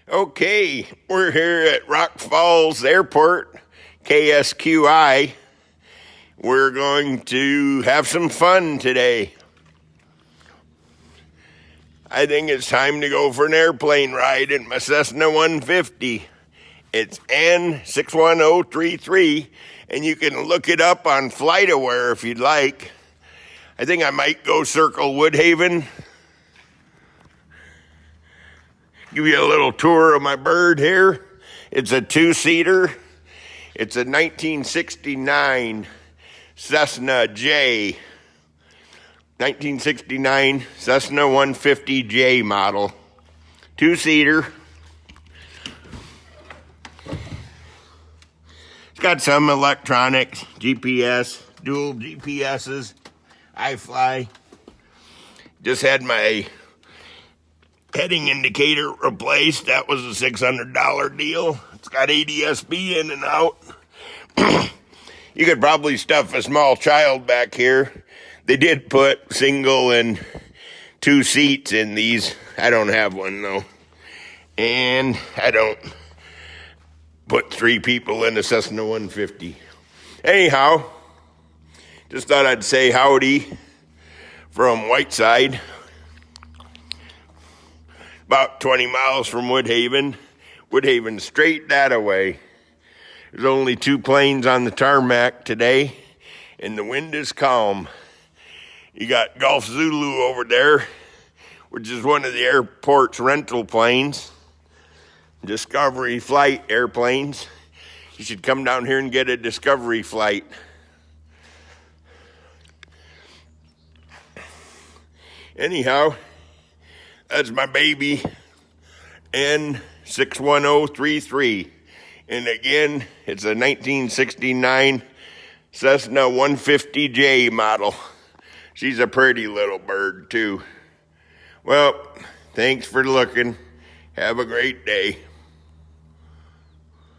Okay, we're here at Rock Falls Airport, KSQI. We're going to have some fun today. I think it's time to go for an airplane ride in my Cessna 150. It's N61033, and you can look it up on FlightAware if you'd like. I think I might go circle Woodhaven. Give you a little tour of my bird here. It's a two-seater. It's a 1969 Cessna 150J model. Two-seater. It's got some electronics, GPS, dual GPSs, iFly. Just had my heading indicator replaced. That was a $600 deal. It's got ADSB in and out. You could probably stuff a small child back here. They did put single and two seats in these. I don't have one though. And I don't put three people in a Cessna 150. Anyhow, just thought I'd say howdy from Whiteside. About 20 miles from Woodhaven. Woodhaven straight that away. There's only two planes on the tarmac today, and the wind is calm. You got Gulf Zulu over there, which is one of the airport's rental planes. Discovery flight airplanes. You should come down here and get a Discovery flight. Anyhow, that's my baby, N61033. And again, it's a 1969 Cessna 150J model. She's a pretty little bird, too. Well, thanks for looking. Have a great day.